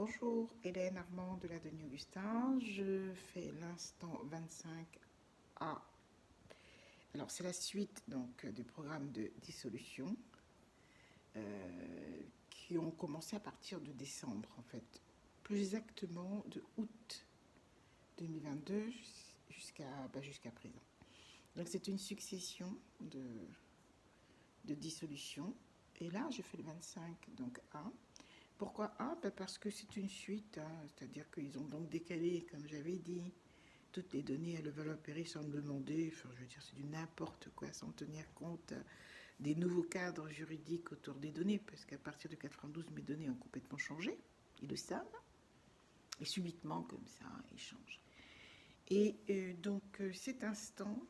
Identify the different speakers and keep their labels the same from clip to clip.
Speaker 1: Bonjour, Hélène Armand de la Denis Augustin. Je fais l'instant 25A. Alors, c'est la suite donc du programme de dissolution qui ont commencé à partir de décembre, en fait. Plus exactement de août 2022 jusqu'à présent. Donc, c'est une succession de dissolutions. Et là, je fais le 25, donc A. Pourquoi A? Parce que c'est une suite, hein, c'est-à-dire qu'ils ont donc décalé, comme j'avais dit, toutes les données à level opéré sans me demander, enfin, je veux dire, c'est du n'importe quoi, sans tenir compte des nouveaux cadres juridiques autour des données, parce qu'à partir de 92, mes données ont complètement changé, ils le savent, et subitement, comme ça, ils changent. Et donc, cet instant,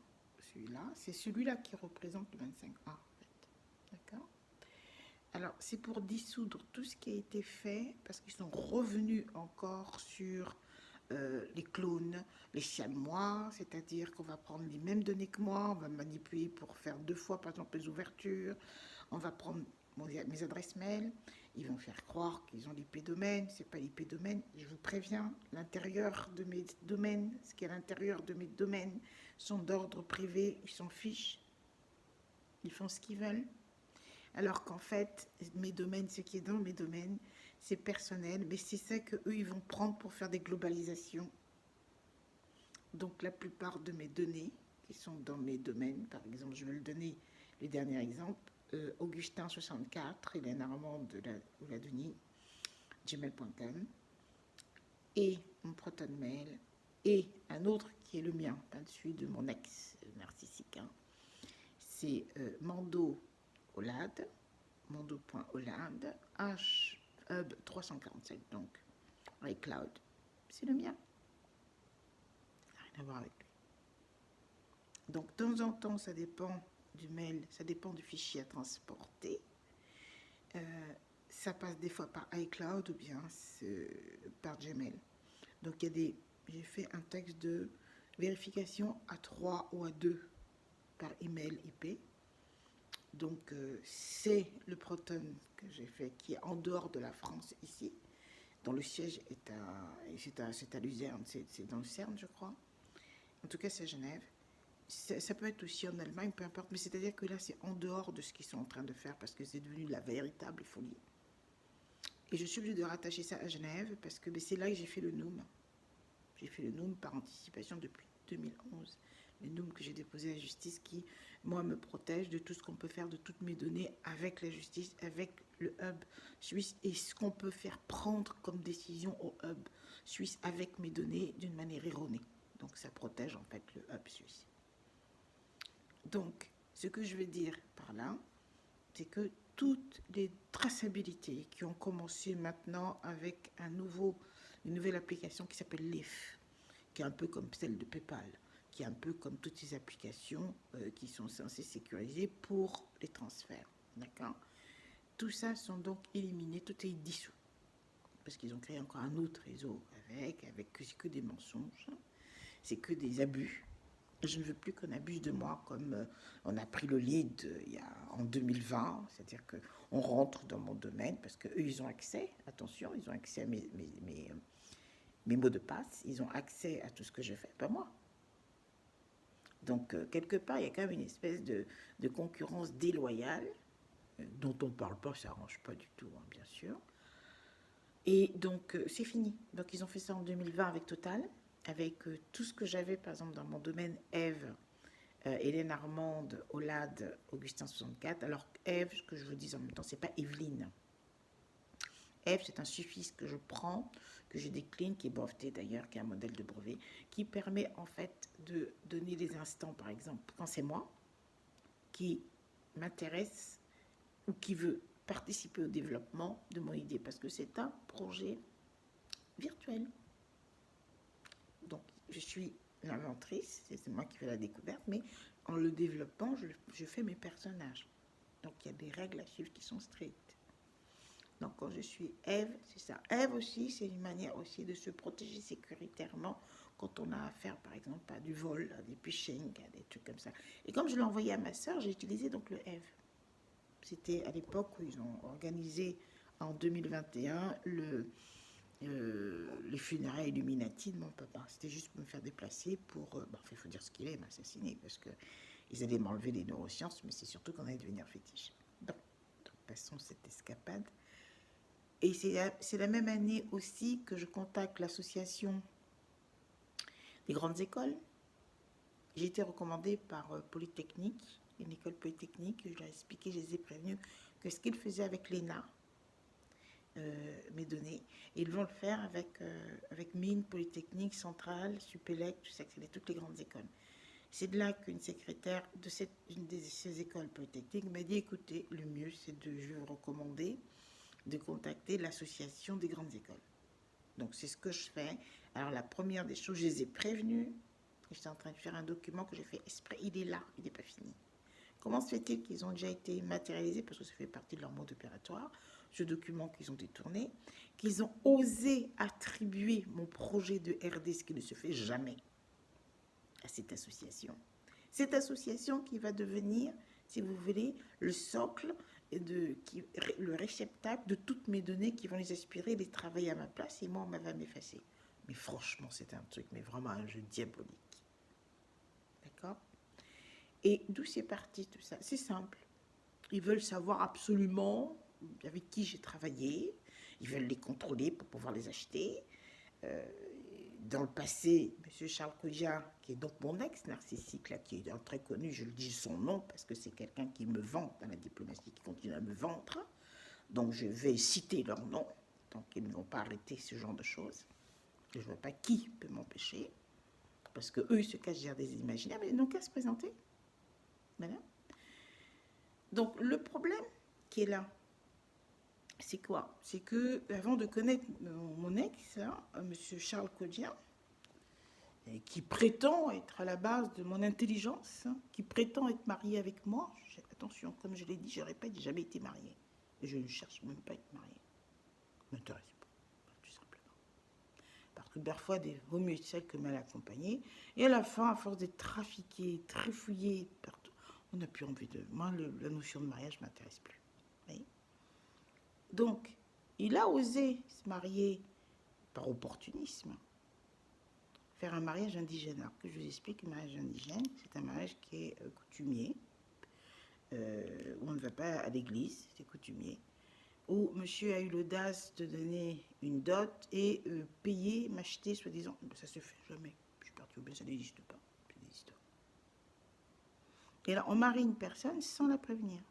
Speaker 1: celui-là, c'est celui-là qui représente le 25A, en fait. D'accord? Alors, c'est pour dissoudre tout ce qui a été fait, parce qu'ils sont revenus encore sur les clones, les chamois, c'est-à-dire qu'on va prendre les mêmes données que moi, on va manipuler pour faire 2 fois, par exemple, les ouvertures, on va prendre mes adresses mail, ils vont faire croire qu'ils ont l'IP domaine, c'est pas l'IP domaine, je vous préviens, l'intérieur de mes domaines, ce qui est à l'intérieur de mes domaines, sont d'ordre privé, ils s'en fichent, ils font ce qu'ils veulent. Alors qu'en fait, mes domaines, ce qui est dans mes domaines, c'est personnel, mais c'est ça qu'eux, ils vont prendre pour faire des globalisations. Donc la plupart de mes données qui sont dans mes domaines, par exemple, je vais le donner, le dernier exemple, Augustin64, Hélène Armand de la Denis, gmail.com, et mon proton mail, et un autre qui est le mien, pas celui de mon ex narcissique, hein. C'est Mando Olad, mando.olad, hub 347, donc iCloud, c'est le mien, ça n'a rien à voir avec lui. Donc, de temps en temps, ça dépend du mail, ça dépend du fichier à transporter. Ça passe des fois par iCloud ou bien par Gmail. Donc, j'ai fait un texte de vérification à 3 ou à 2 par email IP. Donc, c'est le Proton que j'ai fait qui est en dehors de la France ici, dont le siège c'est à Luzerne, c'est dans le CERN, je crois. En tout cas, c'est à Genève. Ça peut être aussi en Allemagne, peu importe, mais c'est-à-dire que là, c'est en dehors de ce qu'ils sont en train de faire parce que c'est devenu la véritable folie. Et je suis obligée de rattacher ça à Genève parce que c'est là que j'ai fait le NOUM. J'ai fait le NOUM par anticipation depuis 2011. Le NOUM que j'ai déposé à la justice qui, moi, me protège de tout ce qu'on peut faire de toutes mes données avec la justice, avec le hub suisse et ce qu'on peut faire prendre comme décision au hub suisse avec mes données d'une manière erronée. Donc ça protège en fait le hub suisse. Donc, ce que je veux dire par là, c'est que toutes les traçabilités qui ont commencé maintenant avec une nouvelle application qui s'appelle Leaf, qui est un peu comme celle de PayPal, qui est un peu comme toutes ces applications qui sont censées sécuriser pour les transferts. D'accord? Tout ça sont donc éliminés, tout est dissous. Parce qu'ils ont créé encore un autre réseau avec c'est que des mensonges, c'est que des abus. Je ne veux plus qu'on abuse de moi comme on a pris le lead en 2020, c'est-à-dire qu'on rentre dans mon domaine parce qu'eux, ils ont accès, attention, ils ont accès à mes mots de passe, ils ont accès à tout ce que je fais, pas moi. Donc, quelque part, il y a quand même une espèce de concurrence déloyale dont on ne parle pas, ça n'arrange pas du tout, hein, bien sûr. Et donc, c'est fini. Donc, ils ont fait ça en 2020 avec Total, avec tout ce que j'avais, par exemple, dans mon domaine Eve, Hélène Armande, Olad, Augustin 64. Alors, Eve, ce que je vous dis en même temps, c'est pas Evelyne. Eve, c'est un suffixe que je prends, que je décline, qui est breveté d'ailleurs, qui est un modèle de brevet, qui permet en fait de donner des instants, par exemple, quand c'est moi qui m'intéresse ou qui veut participer au développement de mon idée, parce que c'est un projet virtuel. Donc, je suis l'inventrice, c'est moi qui fais la découverte, mais en le développant, je fais mes personnages. Donc, il y a des règles à suivre qui sont strictes. Donc, quand je suis Eve, c'est ça. Eve aussi, c'est une manière aussi de se protéger sécuritairement quand on a affaire, par exemple, à du vol, à des phishing, à des trucs comme ça. Et comme je l'ai envoyé à ma sœur, j'ai utilisé donc le Eve. C'était à l'époque où ils ont organisé en 2021 les funérailles Illuminati de mon papa. C'était juste pour me faire déplacer pour... il faut dire ce qu'il est, m'assassiner, parce qu'ils allaient m'enlever les neurosciences, mais c'est surtout qu'on allait devenir fétiche. Donc, passons cette escapade. Et c'est la même année aussi que je contacte l'association des grandes écoles. J'ai été recommandée par Polytechnique, une école polytechnique. Je leur ai expliqué, je les ai prévenus que ce qu'ils faisaient avec l'ENA, mes données, ils vont le faire avec Mines, Polytechnique, Centrale, Supélec, tout ça, toutes les grandes écoles. C'est de là qu'une secrétaire de une de ces écoles polytechniques m'a dit, écoutez, le mieux, c'est de, je vais vous recommander de contacter l'association des grandes écoles. Donc, c'est ce que je fais. Alors, la première des choses, je les ai prévenus. J'étais en train de faire un document que j'ai fait exprès. Il est là, il n'est pas fini. Comment se fait-il qu'ils ont déjà été matérialisés, parce que ça fait partie de leur mode opératoire, ce document qu'ils ont détourné, qu'ils ont osé attribuer mon projet de RD, ce qui ne se fait jamais, à cette association. Cette association qui va devenir, si vous voulez, le socle, le réceptacle de toutes mes données qui vont les aspirer, les travailler à ma place, et moi, on va m'effacer. Mais franchement, c'est un truc, mais vraiment un jeu diabolique. D'accord ? Et d'où c'est parti tout ça? C'est simple. Ils veulent savoir absolument avec qui j'ai travaillé. Ils veulent les contrôler pour pouvoir les acheter. Dans le passé, M. Charles Kodja, qui est donc mon ex narcissique, là, qui est très connu, je le dis son nom parce que c'est quelqu'un qui me vend dans la diplomatie, qui continue à me vendre. Donc je vais citer leur nom, donc ils ne vont pas arrêter ce genre de choses. Je ne vois pas qui peut m'empêcher, parce qu'eux, ils se cachent derrière des imaginaires, mais ils n'ont qu'à se présenter. Voilà. Donc le problème qui est là, c'est quoi? C'est que avant de connaître mon ex, M. Charles Kodja, qui prétend être à la base de mon intelligence, qui prétend être marié avec moi, attention, comme je l'ai dit, je répète, j'ai jamais été mariée. Et je ne cherche même pas à être mariée. Ne m'intéresse pas, tout simplement. Parce que parfois, il vaut mieux seul que mal accompagné. Et à la fin, à force d'être trafiqué, trifouillé partout, on n'a plus envie de... Moi, la notion de mariage ne m'intéresse plus. Voyez. Donc, il a osé se marier par opportunisme, faire un mariage indigène. Alors que je vous explique, le mariage indigène, c'est un mariage qui est coutumier, où on ne va pas à l'église, c'est coutumier, où monsieur a eu l'audace de donner une dot et payer, m'acheter, soi-disant. Ça se fait jamais. Je suis partie au bien, ça n'existe pas. C'est des histoires. Et là, on marie une personne sans la prévenir.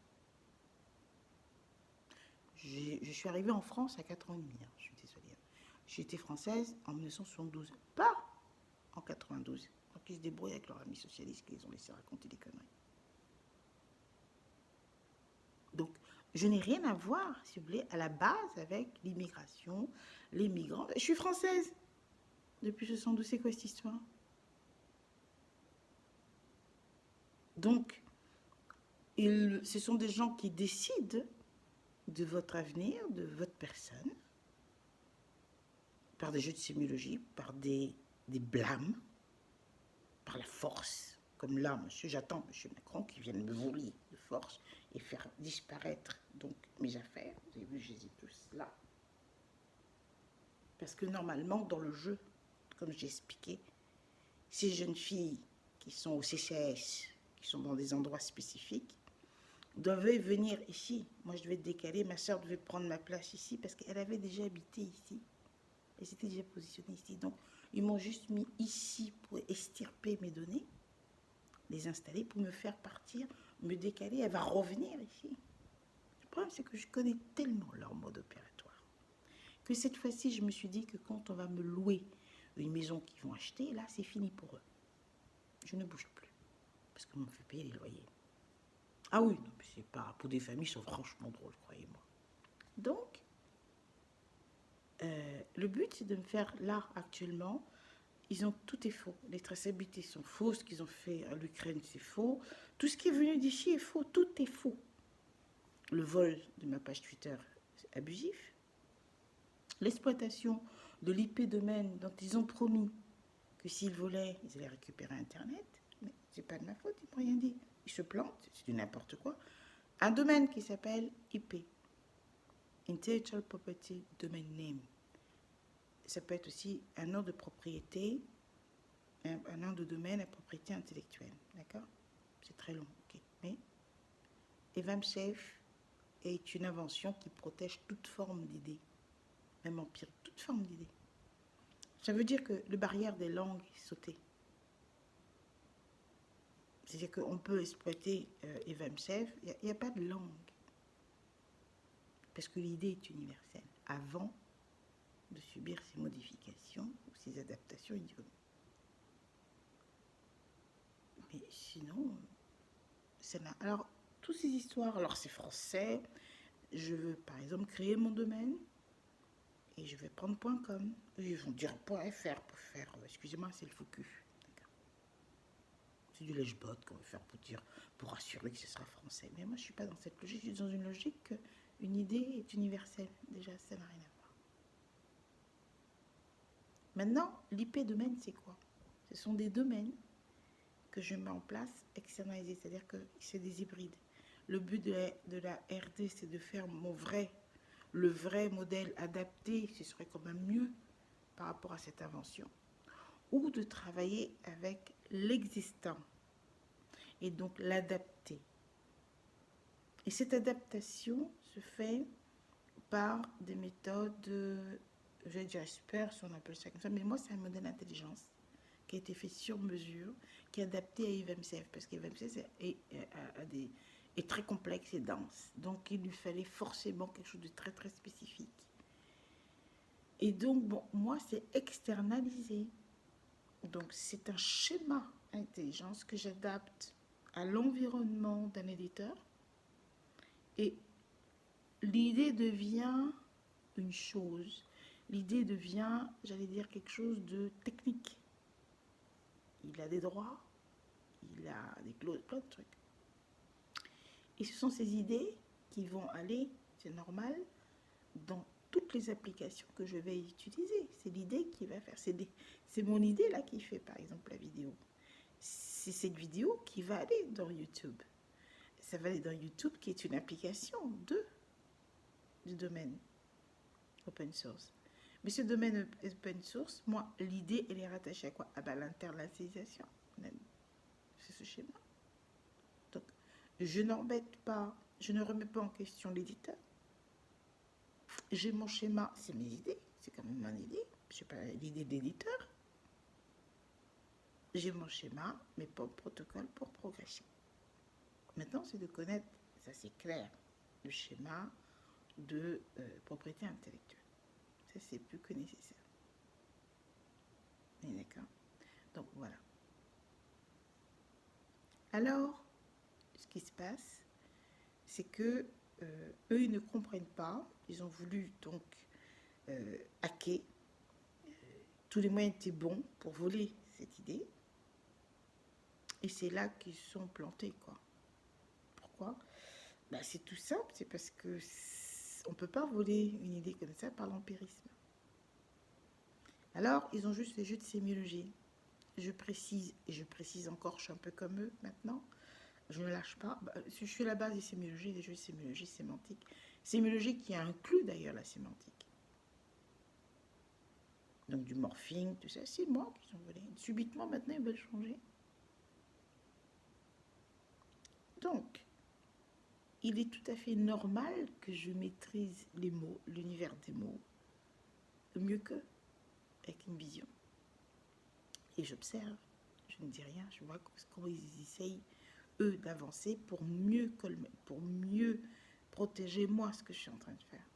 Speaker 1: Je suis arrivée en France à 4 ans et demi, je suis désolée. J'ai été française en 1972, pas en 92. Donc ils se débrouillent avec leurs amis socialistes qui les ont laissé raconter des conneries. Donc je n'ai rien à voir, si vous voulez, à la base avec l'immigration, les migrants. Je suis française depuis 72, c'est quoi cette histoire? Donc, ce sont des gens qui décident de votre avenir, de votre personne, par des jeux de sémiologie, par des blâmes, par la force. Comme là, j'attends M. Macron qui vienne me voler de force et faire disparaître donc mes affaires. Vous avez vu, je les ai tous là. Parce que normalement, dans le jeu, comme j'ai expliqué, ces jeunes filles qui sont au CCS, qui sont dans des endroits spécifiques, devaient venir ici. Moi, je devais décaler. Ma soeur devait prendre ma place ici parce qu'elle avait déjà habité ici. Elle s'était déjà positionnée ici. Donc, ils m'ont juste mis ici pour extirper mes données, les installer pour me faire partir, me décaler. Elle va revenir ici. Le problème, c'est que je connais tellement leur mode opératoire que cette fois-ci, je me suis dit que quand on va me louer une maison qu'ils vont acheter, là, c'est fini pour eux. Je ne bouge plus parce qu'on me fait payer les loyers. Ah oui, non, mais c'est pas... Pour des familles, ils sont franchement drôles, croyez-moi. Donc, le but, c'est de me faire, là, actuellement, tout est faux. Les traçabilités sont fausses. Ce qu'ils ont fait à l'Ukraine, c'est faux. Tout ce qui est venu d'ici est faux. Tout est faux. Le vol de ma page Twitter, c'est abusif. L'exploitation de l'IP domaine dont ils ont promis que s'ils volaient, ils allaient récupérer Internet. Mais c'est pas de ma faute, ils n'ont rien dit. Ils se plantent, c'est du n'importe quoi. Un domaine qui s'appelle IP, Intellectual Property Domain Name. ça peut être aussi un nom de propriété, un nom de domaine à propriété intellectuelle. D'accord? C'est très long, ok. Mais EVAMSAFE est une invention qui protège toute forme d'idée, même empirique, toute forme d'idée. Ça veut dire que le barrière des langues est sauté. C'est-à-dire qu'on peut exploiter EVAMSAFE, il n'y a pas de langue. Parce que l'idée est universelle, avant de subir ces modifications ou ces adaptations idiomes. Mais sinon, ça n'a... Alors, toutes ces histoires, alors c'est français, je veux par exemple créer mon domaine, et je vais prendre .com. Ils vont dire .fr pour faire, excusez-moi, c'est le faux cul. C'est du lèche-bot qu'on va faire pour assurer que ce sera français. Mais moi, je ne suis pas dans cette logique. Je suis dans une logique qu'une idée est universelle. Déjà, ça n'a rien à voir. Maintenant, l'IP domaine, c'est quoi? Ce sont des domaines que je mets en place externalisés, c'est-à-dire que c'est des hybrides. Le but de la RD, c'est de faire le vrai modèle adapté, ce serait quand même mieux par rapport à cette invention, ou de travailler avec l'existant et donc l'adapter. Et cette adaptation se fait par des méthodes, je vais dire super, si on appelle ça comme ça, mais moi c'est un modèle d'intelligence qui a été fait sur mesure, qui est adapté à EVAMSAFE, parce qu'EVAMSAFE est très complexe et dense. Donc il lui fallait forcément quelque chose de très très spécifique. Et donc, bon, moi, c'est externalisé. Donc, c'est un schéma intelligence que j'adapte à l'environnement d'un éditeur. Et l'idée devient une chose. L'idée devient, j'allais dire, quelque chose de technique. Il a des droits, il a des clauses, plein de trucs. Et ce sont ces idées qui vont aller, c'est normal, dans toutes les applications que je vais utiliser. C'est l'idée qui va faire. C'est mon idée là qui fait par exemple la vidéo. C'est cette vidéo qui va aller dans YouTube. Ça va aller dans YouTube qui est une application du domaine open source. Mais ce domaine open source, moi, l'idée, elle est rattachée à quoi? Ah ben, l'internationalisation. C'est ce schéma. Donc, je n'embête pas, je ne remets pas en question l'éditeur. J'ai mon schéma, c'est mes idées, c'est quand même mon idée, je sais pas l'idée de l'éditeur. J'ai mon schéma, mes protocoles pour progresser. Maintenant, c'est de connaître, ça c'est clair, le schéma de propriété intellectuelle. Ça, c'est plus que nécessaire. D'accord? Donc, voilà. Alors, ce qui se passe, c'est que eux, ils ne comprennent pas. Ils ont voulu donc hacker. Tous les moyens étaient bons pour voler cette idée. Et c'est là qu'ils sont plantés, quoi. Pourquoi? Ben, c'est tout simple, c'est parce que on ne peut pas voler une idée comme ça par l'empirisme. Alors, ils ont juste les jeux de sémiologie. Je précise, et je précise encore, je suis un peu comme eux maintenant, je ne lâche pas. Je suis à la base des sémiologies, des jeux de sémiologie sémantique. Sémiologie qui inclut d'ailleurs la sémantique. Donc du morphing, tout ça, c'est moi qui sont volés. Subitement, maintenant, ils veulent changer. Donc, il est tout à fait normal que je maîtrise les mots, l'univers des mots, mieux qu'eux, avec une vision. Et j'observe, je ne dis rien, je vois comment ils essayent, eux, d'avancer pour mieux protéger moi ce que je suis en train de faire.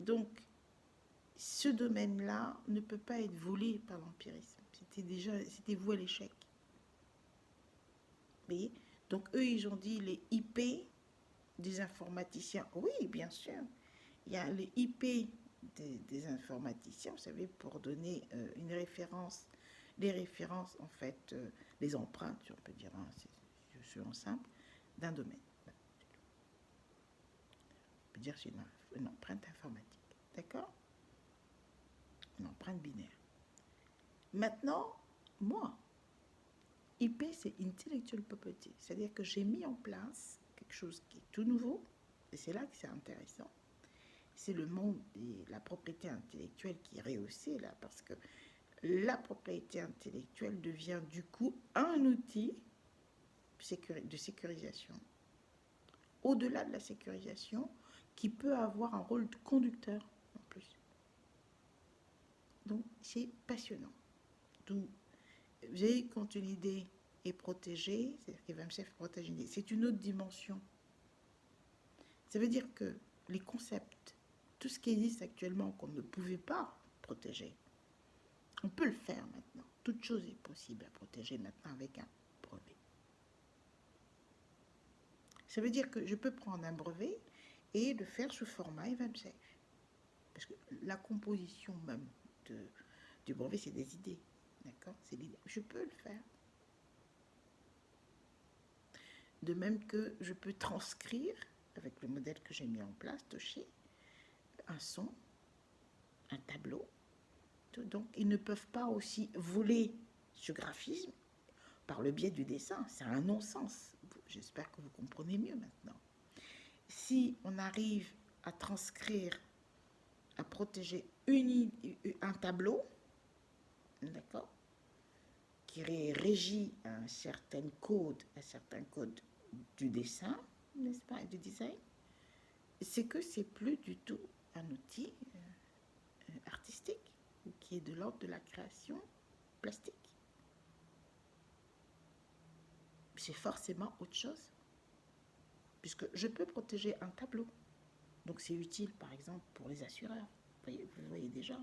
Speaker 1: Donc, ce domaine-là ne peut pas être volé par l'empirisme. C'était voué à l'échec. Vous voyez? Donc, eux, ils ont dit les IP des informaticiens. Oui, bien sûr. Il y a les IP des informaticiens, vous savez, pour donner une référence, les références, en fait, les empreintes, si on peut dire, hein, c'est selon simple, d'un domaine. On peut dire c'est une empreinte informatique. D'accord? Une empreinte binaire. Maintenant, moi, IP, c'est Intellectual Property. C'est-à-dire que j'ai mis en place quelque chose qui est tout nouveau, et c'est là que c'est intéressant. c'est le monde de la propriété intellectuelle qui est rehaussé là, parce que la propriété intellectuelle devient du coup un outil de sécurisation. Au-delà de la sécurisation, qui peut avoir un rôle de conducteur en plus. Donc, c'est passionnant. Donc, vous voyez, quand une idée est protégée, c'est-à-dire qu'Evamchef protège une idée, c'est une autre dimension. Ça veut dire que les concepts, tout ce qui existe actuellement qu'on ne pouvait pas protéger, on peut le faire maintenant. Toute chose est possible à protéger maintenant avec un brevet. Ça veut dire que je peux prendre un brevet et le faire sous format Evamchef. Parce que la composition même du brevet, c'est des idées. D'accord? C'est l'idée. Je peux le faire. De même que je peux transcrire, avec le modèle que j'ai mis en place, Toshi, un son, un tableau. Donc, ils ne peuvent pas aussi voler ce graphisme par le biais du dessin. C'est un non-sens. J'espère que vous comprenez mieux maintenant. Si on arrive à transcrire, à protéger un tableau, d'accord, qui régit un certain code du dessin, n'est-ce pas, et du design, c'est que c'est plus du tout un outil artistique ou qui est de l'ordre de la création plastique. C'est forcément autre chose, puisque je peux protéger un tableau. Donc c'est utile, par exemple, pour les assureurs. Vous voyez déjà,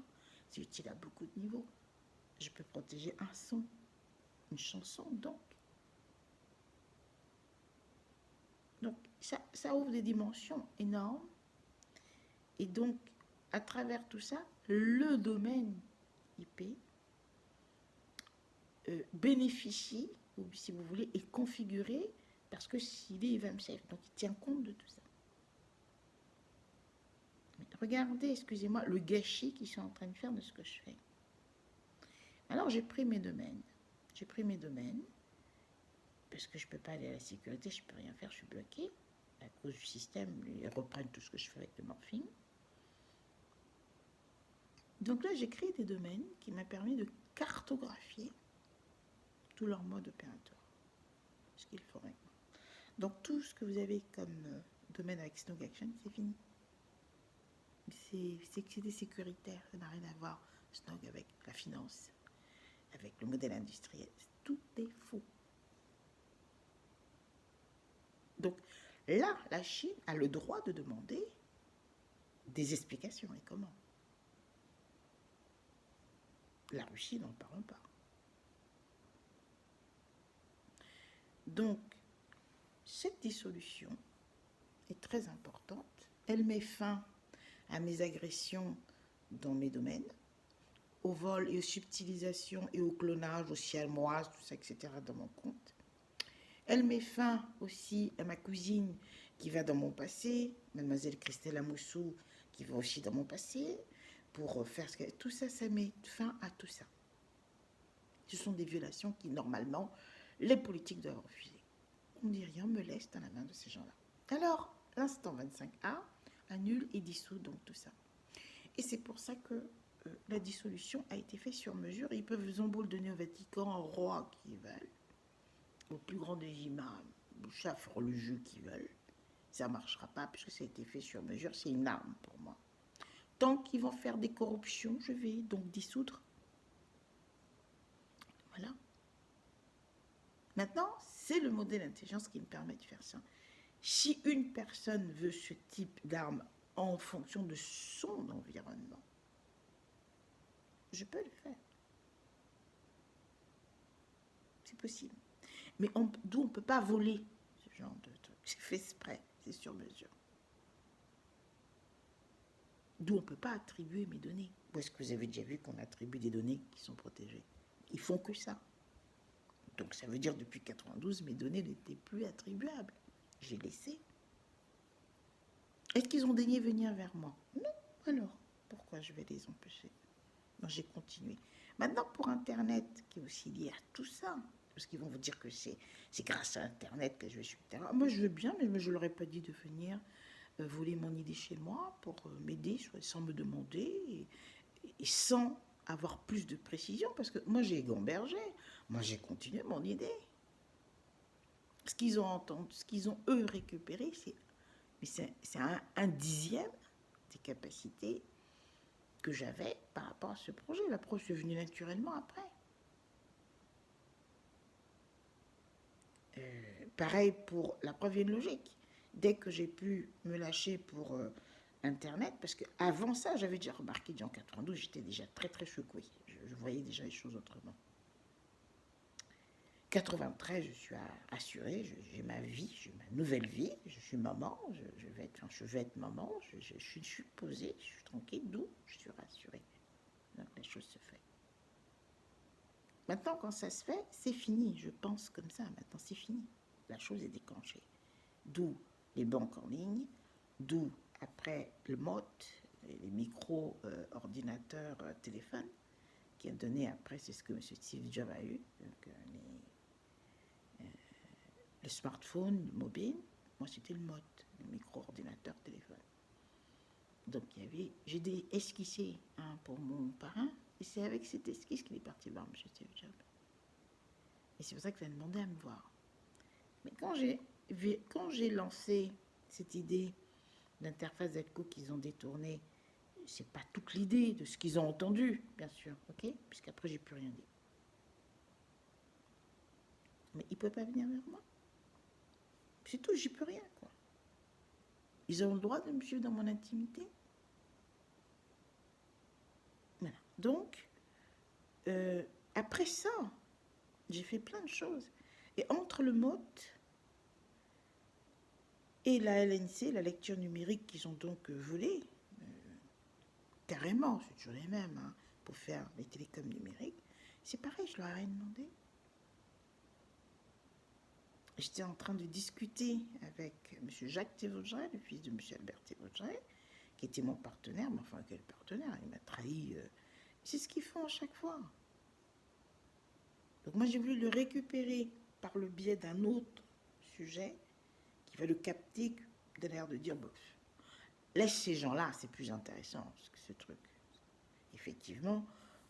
Speaker 1: c'est utile à beaucoup de niveaux. Je peux protéger un son, une chanson, donc. Donc, ça ouvre des dimensions énormes. Et donc, à travers tout ça, le domaine IP bénéficie, ou si vous voulez, est configuré parce que s'il est Evamchef, donc il tient compte de tout ça. Mais regardez, excusez-moi, le gâchis qu'ils sont en train de faire de ce que je fais. Alors, j'ai pris mes domaines. Parce que je ne peux pas aller à la sécurité, je ne peux rien faire, je suis bloquée. À cause du système, ils reprennent tout ce que je fais avec le morphing. Donc là, j'ai créé des domaines qui m'ont permis de cartographier tous leurs modes opératoires. Ce qu'ils font avec moi. Donc tout ce que vous avez comme domaine avec Snog Action, c'est fini. C'est sécuritaire, ça n'a rien à voir, Snog, avec la finance, avec le modèle industriel. Tout est faux. Donc là, la Chine a le droit de demander des explications. Et comment? La Russie, n'en parlons pas. Donc, cette dissolution est très importante. Elle met fin à mes agressions dans mes domaines, au vol et aux subtilisations et au clonage, aux siamoises, tout ça, etc. dans mon compte. Elle met fin aussi à ma cousine qui va dans mon passé, mademoiselle Christelle Amoussou qui va aussi dans mon passé, pour faire ce que... Tout ça, ça met fin à tout ça. Ce sont des violations qui, normalement, les politiques doivent refuser. On ne dit rien, on me laisse dans la main de ces gens-là. Alors, l'instant 25A annule et dissout donc tout ça. Et c'est pour ça que la dissolution a été faite sur mesure. Ils peuvent le donner au Vatican, au roi qui veulent, au plus grand des imams, au chef religieux qui veulent. Ça ne marchera pas puisque ça a été fait sur mesure. C'est une arme pour moi. Tant qu'ils vont faire des corruptions, je vais donc dissoudre. Voilà. Maintenant, c'est le modèle d'intelligence qui me permet de faire ça. Si une personne veut ce type d'arme en fonction de son environnement, je peux le faire. C'est possible. Mais d'où on ne peut pas voler ce genre de truc. C'est fait exprès, c'est sur mesure. D'où on ne peut pas attribuer mes données. Ou est-ce que vous avez déjà vu qu'on attribue des données qui sont protégées? Ils font que ça. Donc ça veut dire depuis 92, mes données n'étaient plus attribuables. J'ai laissé. Est-ce qu'ils ont daigné venir vers moi? Non. Alors, pourquoi je vais les empêcher? Donc j'ai continué. Maintenant, pour Internet, qui est aussi lié à tout ça, parce qu'ils vont vous dire que c'est grâce à Internet que je vais sur le terrain. Moi, je veux bien, mais je ne leur ai pas dit de venir voler mon idée chez moi pour m'aider sans me demander et sans avoir plus de précision, parce que moi j'ai gambergé, moi j'ai continué mon idée. Ce qu'ils ont entendu, ce qu'ils ont eux récupéré, c'est un dixième des capacités que j'avais par rapport à ce projet. L'approche est venue naturellement après. Pareil pour la preuve et une logique. Dès que j'ai pu me lâcher pour Internet, parce qu'avant ça, j'avais déjà remarqué, en 92, j'étais déjà très très secouée. Je voyais déjà les choses autrement. 93, je suis assurée, j'ai ma vie, j'ai ma nouvelle vie, je suis maman, je vais être maman, je suis posée, je suis tranquille, d'où je suis rassurée. Donc la chose se fait. Maintenant, quand ça se fait, c'est fini. Je pense comme ça. Maintenant, c'est fini. La chose est déclenchée. D'où les banques en ligne, d'où après le MOT, les micro-ordinateurs téléphones, qui a donné après, c'est ce que M. Steve Jobs a eu, donc, le smartphone, le mobile. Moi, c'était le MOT, le micro-ordinateur téléphone. Donc, j'ai esquissé un pour mon parrain, et c'est avec cette esquisse qu'il est parti voir M. Steve Jobs. Et c'est pour ça qu'il a demandé à me voir. Mais quand j'ai lancé cette idée d'interface d'Elco qu'ils ont détournée, c'est pas toute l'idée de ce qu'ils ont entendu, bien sûr, ok? Puisqu'après, j'ai plus rien dit. Mais ils ne peuvent pas venir vers moi. C'est tout, j'y peux rien, quoi. Ils ont le droit de me suivre dans mon intimité. Voilà. Donc, après ça, j'ai fait plein de choses. Et entre le MOT et la LNC, la lecture numérique qu'ils ont donc volée, carrément, c'est toujours les mêmes, hein, pour faire les télécoms numériques, c'est pareil, je leur ai rien demandé. J'étais en train de discuter avec M. Jacques Thévaudrey, le fils de M. Albert Thévaudrey, qui était mon partenaire, mais enfin, quel partenaire, il m'a trahi. C'est ce qu'ils font à chaque fois. Donc moi, j'ai voulu le récupérer par le biais d'un autre sujet qui va le capter, de l'air de dire, bof, laisse ces gens-là, c'est plus intéressant que ce truc. Effectivement,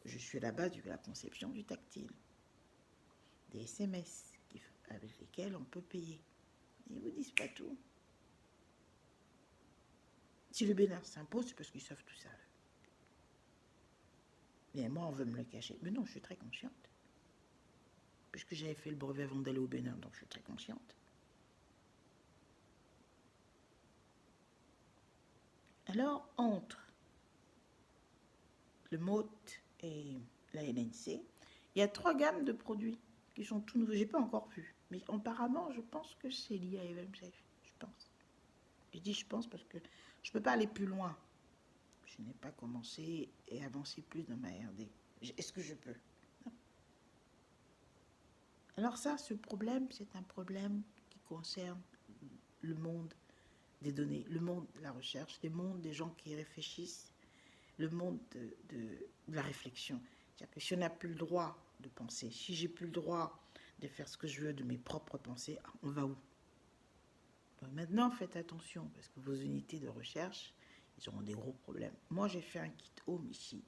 Speaker 1: je suis à la base de la conception du tactile, des SMS avec lesquels on peut payer. Ils ne vous disent pas tout. Si le Bénin s'impose, c'est parce qu'ils savent tout ça. Mais moi, on veut me le cacher. Mais non, je suis très consciente. Puisque j'avais fait le brevet avant d'aller au Bénin, donc je suis très consciente. Alors, entre le MOT et la LNC, il y a 3 gammes de produits qui sont tout nouveaux. Je n'ai pas encore vu. Mais apparemment, je pense que c'est lié à EvenSafe. Je pense. Je dis je pense parce que je ne peux pas aller plus loin. Je n'ai pas commencé et avancé plus dans ma RD. Est-ce que je peux? Non. Alors ça, ce problème, c'est un problème qui concerne le monde des données, le monde de la recherche, le monde des gens qui réfléchissent, le monde de la réflexion. C'est-à-dire que si on n'a plus le droit de penser, si j'ai plus le droit de faire ce que je veux de mes propres pensées, on va où? Donc maintenant, faites attention, parce que vos unités de recherche, ils auront des gros problèmes. Moi, j'ai fait un kit home ici.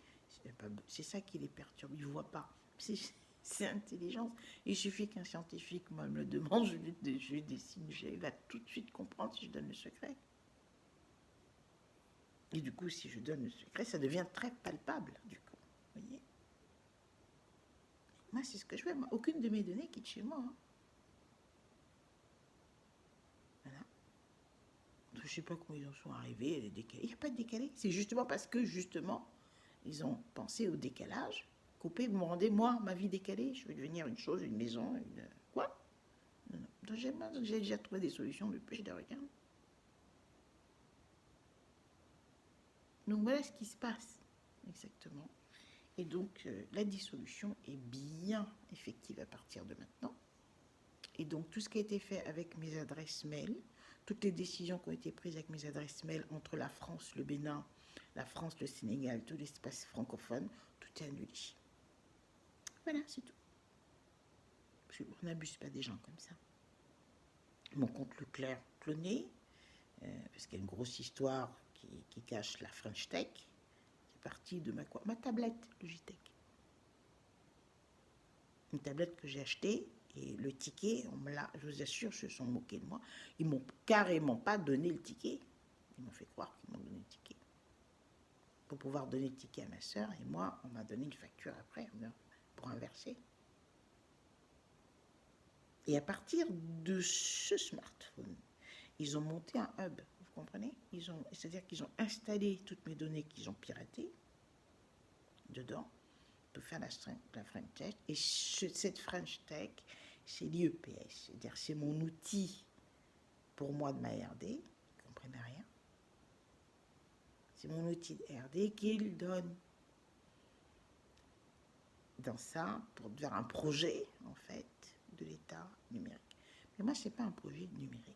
Speaker 1: C'est ça qui les perturbe. Ils ne voient pas. C'est intelligence. Il suffit qu'un scientifique me le demande, je lui dessine, il va tout de suite comprendre si je donne le secret. Et du coup, si je donne le secret, ça devient très palpable, du coup. Vous voyez? Moi, c'est ce que je fais. Moi, aucune de mes données quitte chez moi. Hein. Voilà. Je ne sais pas comment ils en sont arrivés, les décalés. Il n'y a pas de décalé. C'est justement parce que, justement, ils ont pensé au décalage. Coupé, vous me rendez, moi, ma vie décalée. Je vais devenir une chose, une maison, une... Quoi? Non, non. Donc, j'ai déjà trouvé des solutions depuis, je les regarde. Donc, voilà ce qui se passe, exactement. Et donc, la dissolution est bien effective à partir de maintenant. Et donc, tout ce qui a été fait avec mes adresses mail, toutes les décisions qui ont été prises avec mes adresses mail entre la France, le Bénin, la France, le Sénégal, tout l'espace francophone, tout est annulé. Voilà, c'est tout. Parce qu'on n'abuse pas des gens comme ça. Mon compte Leclerc cloné, parce qu'il y a une grosse histoire qui cache la French Tech, qui est partie de ma tablette Logitech. Une tablette que j'ai achetée, et le ticket, je vous assure, ils se sont moqués de moi. Ils m'ont carrément pas donné le ticket. Ils m'ont fait croire qu'ils m'ont donné le ticket. Pour pouvoir donner le ticket à ma soeur, et moi, on m'a donné une facture après pour inverser. Et à partir de ce smartphone, ils ont monté un hub, vous comprenez? C'est-à-dire qu'ils ont installé toutes mes données qu'ils ont piratées dedans pour faire la French Tech. Et cette French Tech, c'est l'IEPS, c'est-à-dire c'est mon outil pour moi de ma RD, vous comprenez rien? C'est mon outil de RD qu'il donne dans ça pour faire un projet, en fait, de l'État numérique. Mais moi, ce n'est pas un projet numérique.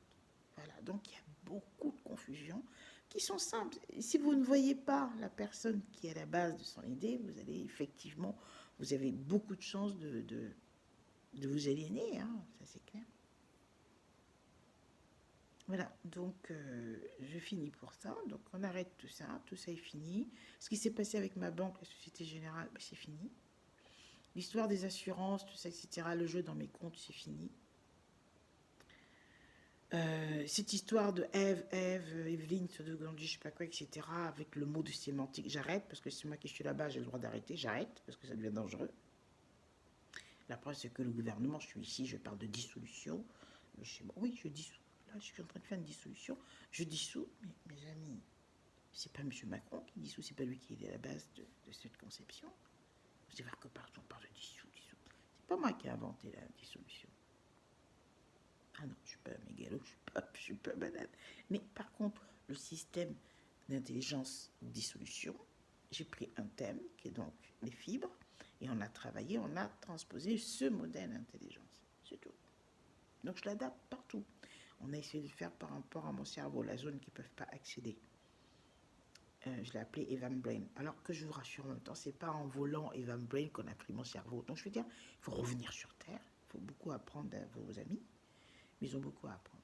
Speaker 1: Voilà, donc il y a beaucoup de confusions qui sont simples. Si vous ne voyez pas la personne qui est à la base de son idée, vous allez effectivement, vous avez beaucoup de chances de vous aliéner, hein, ça c'est clair. Voilà, donc je finis pour ça. Donc on arrête tout ça est fini. Ce qui s'est passé avec ma banque, la Société Générale, ben, c'est fini. L'histoire des assurances, tout ça, etc., le jeu dans mes comptes, c'est fini. Cette histoire de Evelyne, Sodogandhi, je sais pas quoi, etc., avec le mot de sémantique, j'arrête, parce que c'est moi qui suis là-bas, j'ai le droit d'arrêter, j'arrête, parce que ça devient dangereux. La preuve, c'est que le gouvernement, je suis ici, je parle de dissolution. Oui, je dissous. Là, je suis en train de faire une dissolution. Je dissous, mais mes amis, c'est pas M. Macron qui dissout, c'est pas lui qui est à la base de cette conception. Vous allez voir que partout on parle de dissous. C'est pas moi qui ai inventé la dissolution. Ah non, je suis pas mégalo, je suis pas banane. Mais par contre, le système d'intelligence dissolution, j'ai pris un thème qui est donc les fibres, et on a travaillé, on a transposé ce modèle d'intelligence. C'est tout. Donc je l'adapte partout. On a essayé de faire par rapport à mon cerveau, la zone qui ne peuvent pas accéder. Je l'ai appelé Evan Brain. Alors que je vous rassure en même temps, c'est pas en volant Evan Brain qu'on a pris mon cerveau. Donc je veux dire, il faut revenir sur Terre, il faut beaucoup apprendre à vos amis, mais ils ont beaucoup à apprendre.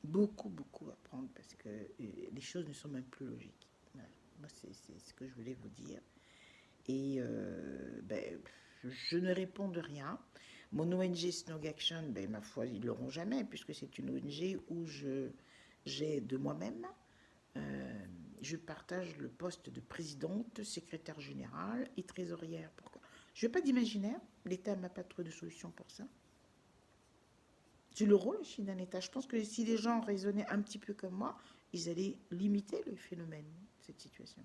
Speaker 1: Beaucoup à apprendre parce que les choses ne sont même plus logiques. Voilà. Moi, c'est ce que je voulais vous dire. Et je ne réponds de rien. Mon ONG Snog Action, ben, ma foi, ils ne l'auront jamais, puisque c'est une ONG où j'ai de moi-même, je partage le poste de présidente, secrétaire générale et trésorière. Pourquoi? Je n'ai pas d'imaginaire, l'État n'a pas trouvé de solution pour ça. C'est le rôle aussi d'un État. Je pense que si les gens raisonnaient un petit peu comme moi, ils allaient limiter le phénomène, cette situation.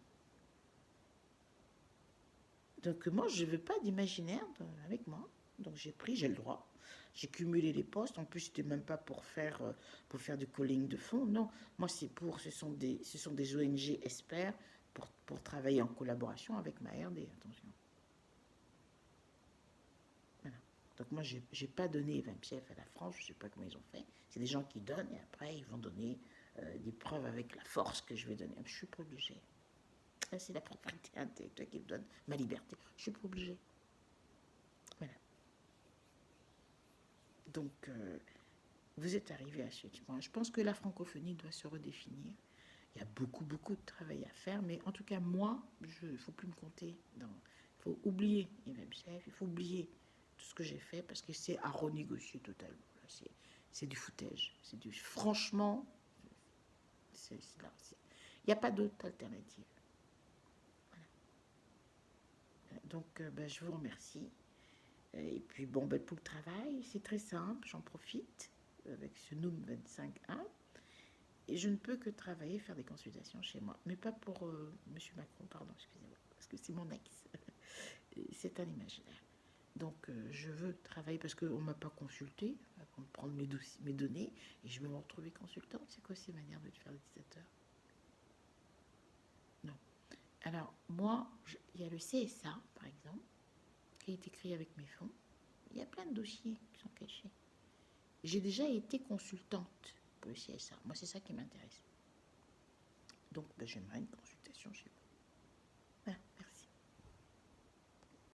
Speaker 1: Donc moi, je ne veux pas d'imaginaire avec moi. Donc j'ai le droit. J'ai cumulé les postes. En plus, c'était même pas pour faire du calling de fonds. Non, moi ce sont des ONG experts pour travailler en collaboration avec ma RD. Attention. Voilà. Donc moi, j'ai pas donné 20 pièces à la France. Je sais pas comment ils ont fait. C'est des gens qui donnent et après ils vont donner des preuves avec la force que je vais donner. Je suis pas obligée. C'est la propriété intellectuelle qui me donne ma liberté. Je suis pas obligée. Voilà. Donc, vous êtes arrivé à ce point. Je pense que la francophonie doit se redéfinir. Il y a beaucoup de travail à faire, mais en tout cas, moi, il ne faut plus me compter. Il faut oublier Imam Chef, il faut oublier tout ce que j'ai fait, parce que c'est à renégocier totalement. C'est du foutage. Franchement, il n'y a pas d'autre alternative. Voilà. Donc, je vous remercie. Et puis, pour le travail, c'est très simple, j'en profite avec ce NOOM 25.1. Et je ne peux que travailler, faire des consultations chez moi. Mais pas pour M. Macron, pardon, excusez-moi, parce que c'est mon ex. C'est un imaginaire. Donc, je veux travailler parce qu'on ne m'a pas consulté avant de prendre mes données et je vais me retrouver consultante. C'est quoi ces manières de faire l'utilisateur? Non. Alors, moi, il y a le CSA, par exemple, qui est écrit avec mes fonds. Il y a plein de dossiers qui sont cachés. J'ai déjà été consultante pour le CSA. Moi, c'est ça qui m'intéresse. Donc, j'aimerais une consultation chez vous.